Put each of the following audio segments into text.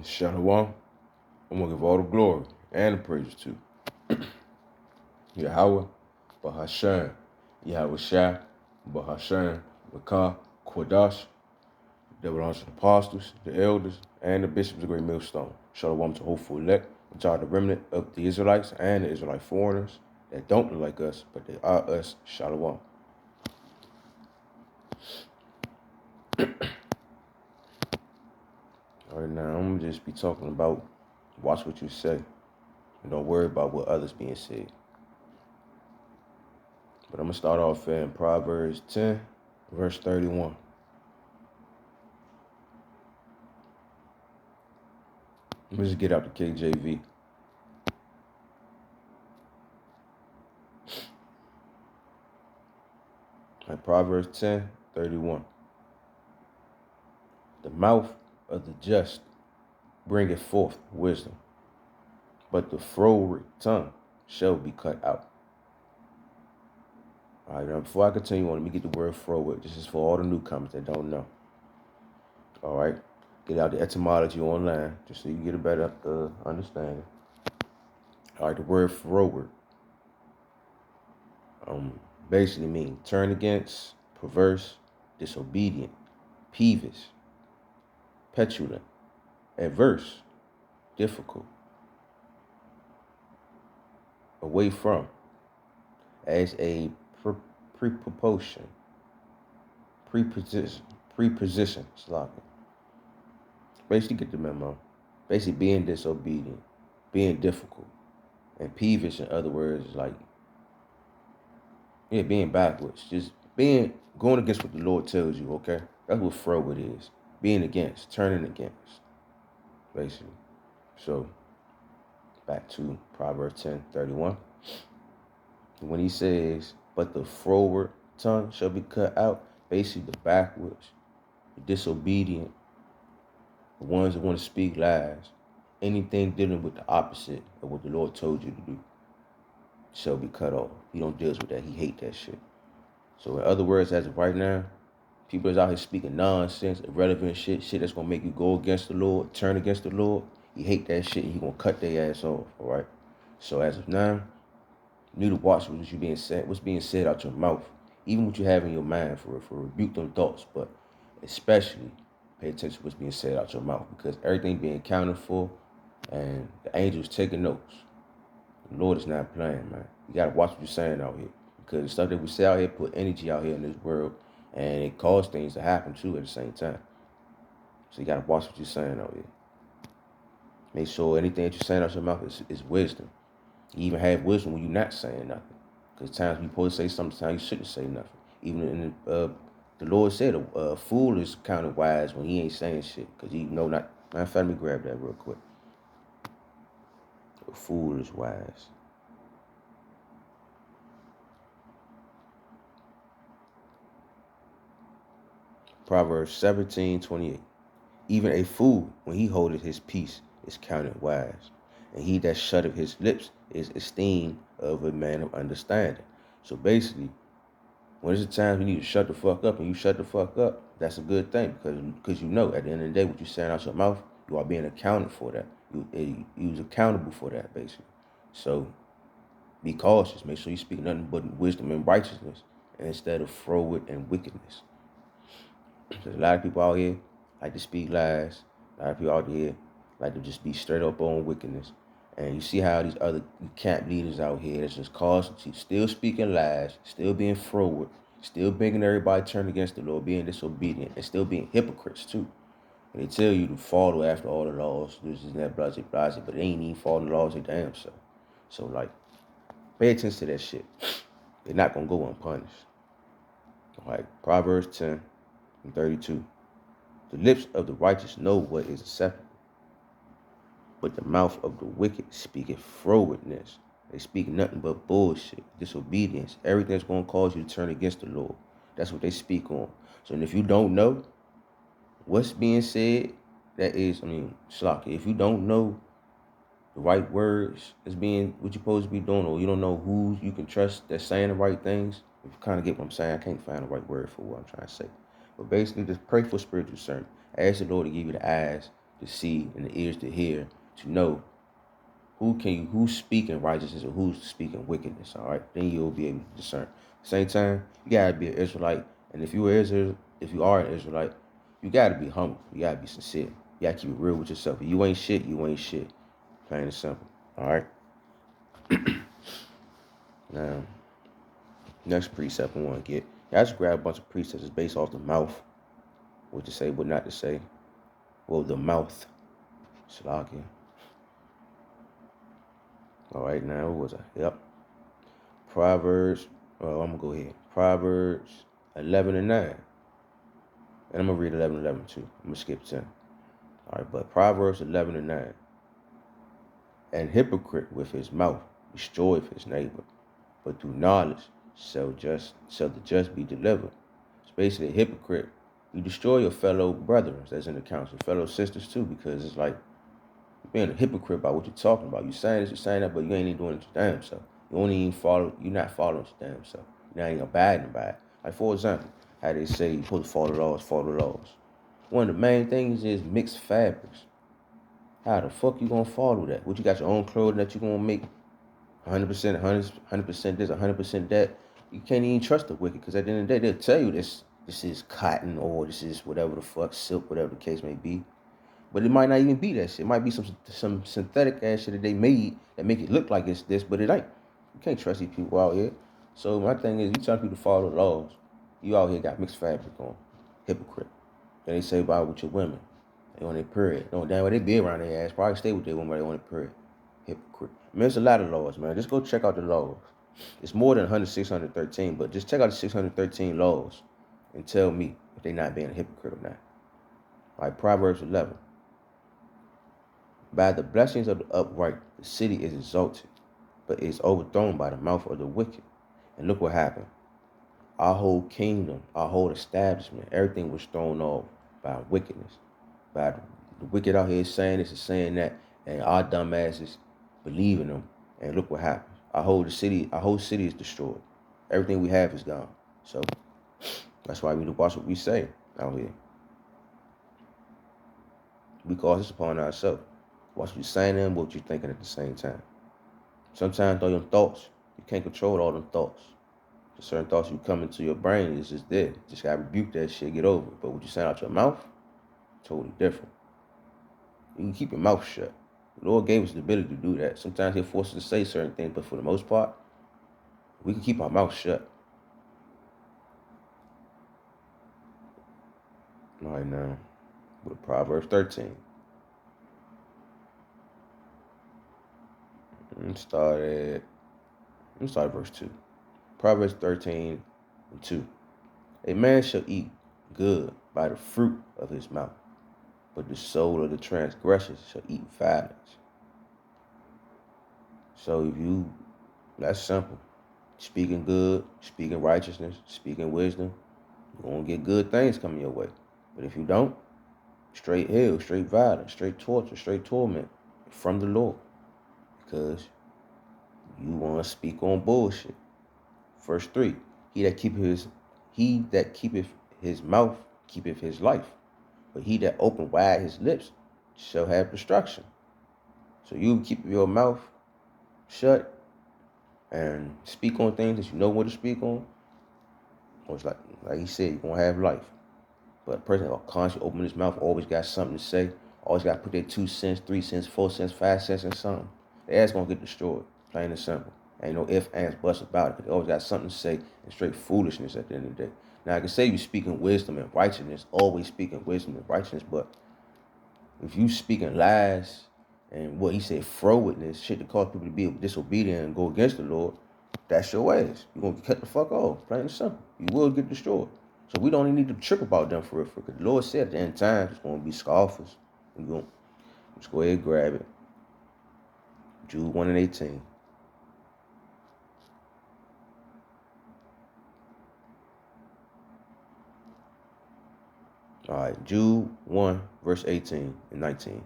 Shalom. I'm gonna give all the glory and the praise to Yahweh, Bahashem, Yahweh Shai, Bahashem, Rakah, Kodash, that belongs to the apostles, the elders, and the bishops of the great millstone. Shalom to hopeful elect, which are the remnant of the Israelites and the Israelite foreigners that don't look like us, but they are us. Shalom. All right, now I'm gonna just be talking about watch what you say, and don't worry about what others being said. But I'm gonna start off in Proverbs 10, verse 31. Let me just get out the KJV. Proverbs 10, 31. The mouth of the just bringeth forth wisdom, but the froward tongue shall be cut out. All right, now before I continue on, let me get the word froward. This is for all the newcomers that don't know. All right, get out the etymology online just so you get a better understanding. All right, the word froward basically means turn against, perverse, disobedient, peevish, petulant, adverse, difficult, away from, as a preposition, sloppy. Basically, get the memo. Basically, being disobedient, being difficult, and peevish, in other words, is like, being backwards, just going against what the Lord tells you. Okay, that's what froward is. Being against, turning against, basically. So, back to Proverbs 10, 31. When he says, but the froward tongue shall be cut out, basically the backwards, the disobedient, the ones that want to speak lies, anything dealing with the opposite of what the Lord told you to do shall be cut off. He don't deal with that. He hate that shit. So in other words, as of right now, people that's out here speaking nonsense, irrelevant shit that's going to make you go against the Lord, turn against the Lord, he hate that shit and he going to cut their ass off, all right? So as of now, you need to watch what's being said out your mouth, even what you have in your mind for rebuke them thoughts, but especially pay attention to what's being said out your mouth, because everything being accounted for and the angels taking notes. The Lord is not playing, man. You gotta watch what you're saying out here, because the stuff that we say out here put energy out here in this world, and it causes things to happen too at the same time. So you gotta watch what you're saying out here. Make sure anything that you're saying out your mouth is wisdom. You even have wisdom when you're not saying nothing. Because times we supposed to say something, times you shouldn't say nothing. Even in the Lord said a fool is counted wise when he ain't saying shit. Because he know not. Matter of fact, let me grab that real quick. A fool is wise. Proverbs 17:28. Even a fool, when he holdeth his peace, is counted wise. And he that shutteth his lips is esteemed of a man of understanding. So basically, when there's a time you need to shut the fuck up and you shut the fuck up, that's a good thing, because you know at the end of the day what you're saying out your mouth, you are being accounted for that. You's accountable for that, basically. So be cautious. Make sure you speak nothing but wisdom and righteousness instead of froward and wickedness. There's a lot of people out here like to speak lies. A lot of people out here like to just be straight up on wickedness. And you see how these other camp leaders out here that's just constantly still speaking lies, still being froward, still making everybody turn against the Lord, being disobedient, and still being hypocrites too. And they tell you to follow after all the laws, this is that, blase, blase, but they ain't even following the laws they damn self. So like, pay attention to that shit. They're not gonna go unpunished. Like Proverbs 10 and 32. The lips of the righteous know what is acceptable, but the mouth of the wicked speaketh frowardness. They speak nothing but bullshit, disobedience, everything that's going to cause you to turn against the Lord. That's what they speak on. So if you don't know what's being said, that is, Shlaki, if you don't know the right words is being what you're supposed to be doing, or you don't know who you can trust that's saying the right things, if you kind of get what I'm saying, I can't find the right word for what I'm trying to say. But basically, just pray for spiritual discernment. Ask the Lord to give you the eyes to see and the ears to hear, to know who's speaking righteousness and who's speaking wickedness. All right, then you'll be able to discern. Same time, you gotta be an Israelite, and if you are an Israelite, you gotta be humble. You gotta be sincere. You gotta keep it real with yourself. If you ain't shit, you ain't shit. Plain and simple. All right. Now, next precept I want to get. I just grab a bunch of precepts that's based off the mouth, what to say, what not to say. Well, the mouth. Shalakia. All right, now what was I? Yep. Proverbs. Well, I'm gonna go ahead. Proverbs 11 and 9, and I'm gonna read 11 and 11 too. I'm gonna skip 10. All right, but Proverbs 11 and 9. An hypocrite with his mouth destroyeth his neighbor, but through knowledge shall the just be delivered. It's basically a hypocrite. You destroy your fellow brethren that's in the council, fellow sisters too, because it's like you're being a hypocrite about what you're talking about. You saying this, you're saying that, but you ain't even doing it your damn self. You only even you're not following your damn self. You're not even abiding by it. Like for example, how they say you're supposed to follow the laws. One of the main things is mixed fabrics. How the fuck you gonna follow that? What, you got your own clothing that you gonna make 100%, 100% this, 100% that? You can't even trust the wicked, because at the end of the day, they'll tell you this is cotton, or this is whatever the fuck, silk, whatever the case may be. But it might not even be that shit. It might be some synthetic ass shit that they made that make it look like it's this, but it ain't. You can't trust these people out here. So my thing is, you tell people to follow the laws. You out here got mixed fabric on. Hypocrite. Then they say about with your women. They on their period. No, damn well they be around their ass. Probably stay with their woman, but they on their period. Hypocrite. I mean, there's a lot of laws, man. Just go check out the laws. It's more than 613, but just check out the 613 laws and tell me if they not being a hypocrite or not. Like Proverbs 11. By the blessings of the upright, the city is exalted, but is overthrown by the mouth of the wicked. And look what happened. Our whole kingdom, our whole establishment, everything was thrown off by wickedness. By the wicked out here saying this and saying that, and our dumbasses believing them. And look what happens. Our whole city is destroyed. Everything we have is gone. So that's why we need to watch what we say out here. We call this upon ourselves. Watch what you're saying and what you're thinking at the same time. Sometimes though your thoughts, you can't control all them thoughts. There's certain thoughts you come into your brain, it's just there. Just gotta rebuke that shit, get over it. But what you saying out your mouth, totally different. You can keep your mouth shut. The Lord gave us the ability to do that. Sometimes He'll force us to say certain things, but for the most part, we can keep our mouth shut. All right, now, with Proverbs 13. Let's start at verse 2. Proverbs 13 and 2. A man shall eat good by the fruit of his mouth, but the soul of the transgressors shall eat violence. So that's simple. Speaking good, speaking righteousness, speaking wisdom, you're going to get good things coming your way. But if you don't, straight hell, straight violence, straight torture, straight torment from the Lord. Because you want to speak on bullshit. Verse 3, he that keepeth his mouth keepeth his life, but he that open wide his lips shall have destruction. So you keep your mouth shut and speak on things that you know what to speak on. Or it's like he said, you're going to have life. But a person that constantly open his mouth always got something to say, always got to put their 2 cents, 3 cents, 4 cents, 5 cents in something. Their ass going to get destroyed, plain and simple. Ain't no ifs, ands, buts about it, because they always got something to say and straight foolishness at the end of the day. Now, I can say you speaking wisdom and righteousness, always speaking wisdom and righteousness, but if you speaking lies and what he said, frowardness, shit to cause people to be disobedient and go against the Lord, that's your ass. You're going to get cut the fuck off, plain and simple. You will get destroyed. So we don't even need to trip about them for real, because the Lord said at the end of times it's going to be scoffers. We're going to just go ahead and grab it. Jude 1 and 18. All right, Jude 1, verse 18 and 19.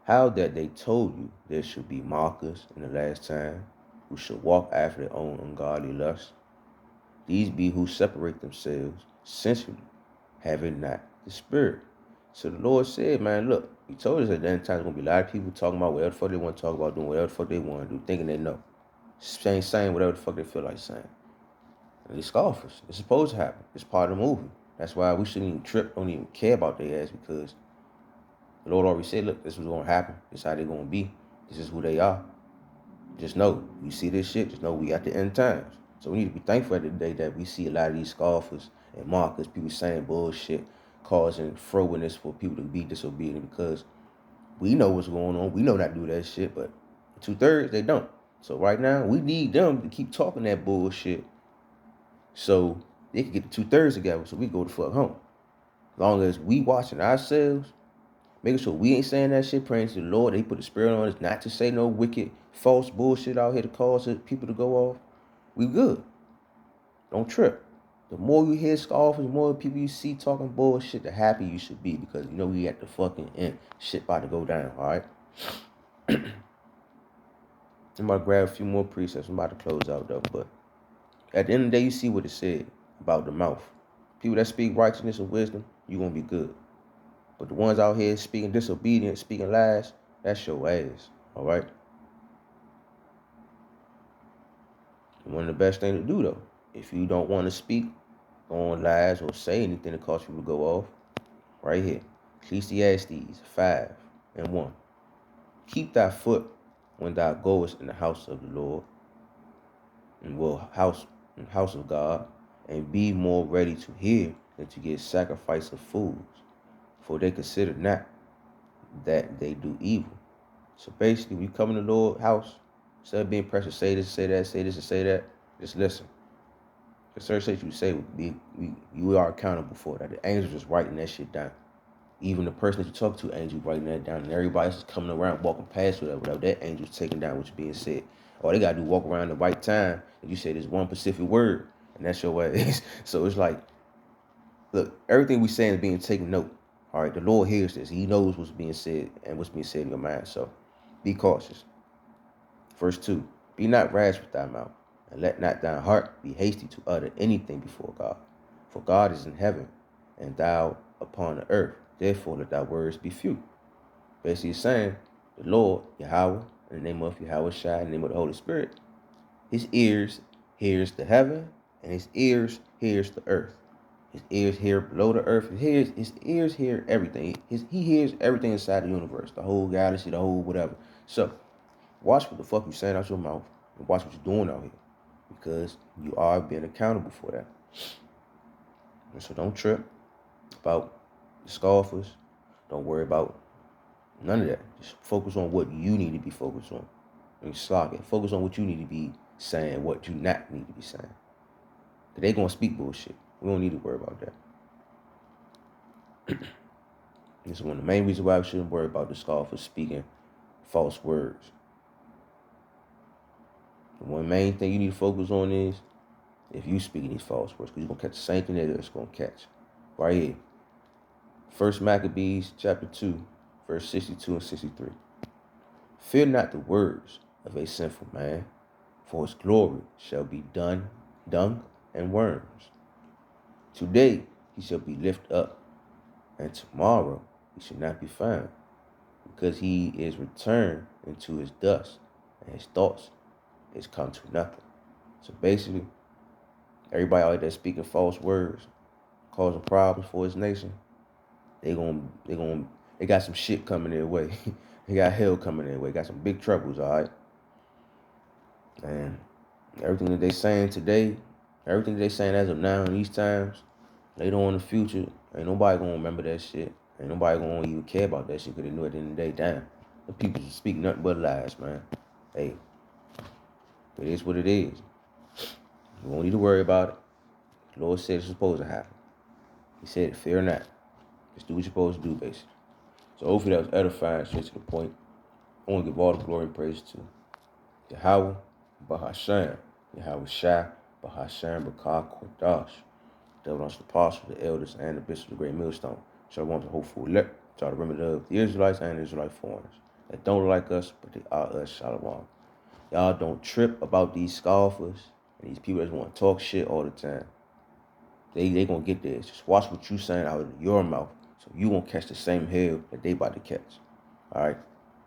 How that they told you there should be mockers in the last time, who should walk after their own ungodly lusts. These be who separate themselves sensually, having not the Spirit. So the Lord said, man, look, he told us at the end of time there's going to be a lot of people talking about whatever the fuck they want to talk about, doing whatever the fuck they want to do, thinking they know. Saying whatever the fuck they feel like saying. And these scoffers. It's supposed to happen. It's part of the movie. That's why we shouldn't even trip, don't even care about their ass, because the Lord already said, look, this is what's going to happen. This is how they're going to be. This is who they are. Just know, you see this shit, just know we at the end times. So we need to be thankful at the day that we see a lot of these scoffers and mockers, people saying bullshit, causing frowardness for people to be disobedient, because we know what's going on. We know not to do that shit, but 2/3, they don't. So right now, we need them to keep talking that bullshit so they can get the 2/3 together so we go the fuck home. As long as we watching ourselves, making sure we ain't saying that shit, praying to the Lord, He put the spirit on us not to say no wicked, false bullshit out here to cause people to go off, we good. Don't trip. The more you hear scoffers, the more people you see talking bullshit, the happier you should be, because you know we at the fucking end. Shit about to go down, alright? I'm about to grab a few more precepts. I'm about to close out though, but at the end of the day, you see what it said about the mouth. People that speak righteousness and wisdom, you're going to be good. But the ones out here speaking disobedience, speaking lies, that's your ass, all right? One of the best things to do, though, if you don't want to speak on lies or say anything that cause people to go off, right here, Ecclesiastes 5:1. Keep thy foot when thou goest in the house of the Lord, and house of God, and be more ready to hear than to give sacrifice of fools, for they consider not that they do evil. So basically, when you come in the Lord's house, instead of being pressured, say this, say that, say this, and say that, just listen. The certain shit you say, you are accountable for that. The angels just writing that shit down. Even the person that you talk to, angel writing that down, and everybody else is coming around, walking past whatever, that angel's taking down what's being said. All they gotta do walk around the right time, and you say this one specific word, and that's your way. So it's like, look, everything we saying is being taken note. All right, the Lord hears this. He knows what's being said and what's being said in your mind. So be cautious. Verse 2, be not rash with thy mouth, and let not thy heart be hasty to utter anything before God. For God is in heaven, and thou upon the earth. Therefore let thy words be few. Basically saying, the Lord, Yahweh, in the name of Yahweh Shai, in the name of the Holy Spirit, his ears hears the heaven, and his ears hears the earth. His ears hear below the earth. His ears hear everything. He hears everything inside the universe, the whole galaxy, the whole whatever. So watch what the fuck you saying out your mouth, and watch what you're doing out here, because you are being accountable for that. And so don't trip about the scoffers. Don't worry about none of that. Just focus on what you need to be focused on. And slog it. Focus on what you need to be saying, what you not need to be saying. Because they going to speak bullshit. We don't need to worry about that. This is one of the main reasons why we shouldn't worry about the scoffers speaking false words. The one main thing you need to focus on is if you speaking these false words, because you're going to catch the same thing that it's going to catch. Right here. 1 Maccabees chapter 2, verse 62 and 63. Fear not the words of a sinful man, for his glory shall be dung and worms. Today he shall be lifted up, and tomorrow he shall not be found, because he is returned into his dust, and his thoughts is come to nothing. So basically, everybody out there speaking false words, causing problems for his nation, they got some shit coming their way. They got hell coming their way. Got some big troubles, all right? And everything that they saying today, everything that they saying as of now in these times, later on in the future, ain't nobody gonna remember that shit. Ain't nobody gonna even care about that shit, because they knew at the end of the day, damn, the people speak nothing but lies, man. Hey, it is what it is. You won't need to worry about it. The Lord said it's supposed to happen. He said, fear not. Just do what you're supposed to do, basically. So hopefully that was edifying, straight to the point. I want to give all the glory and praise to Yahweh, Bahashem, Yahweh Shai, Bahashem, Bakar, Kodash, the apostle, the elders, and the bishop of the great millstone. Shalom to hopeful elect, to the remnant of the Israelites and the Israelite foreigners that don't like us, but they are us. Shalom. Y'all don't trip about these scoffers and these people that want to talk shit all the time. They gonna get this. Just watch what you saying out of your mouth, So you won't catch the same hell that they about to catch. All right?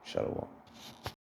Shalom.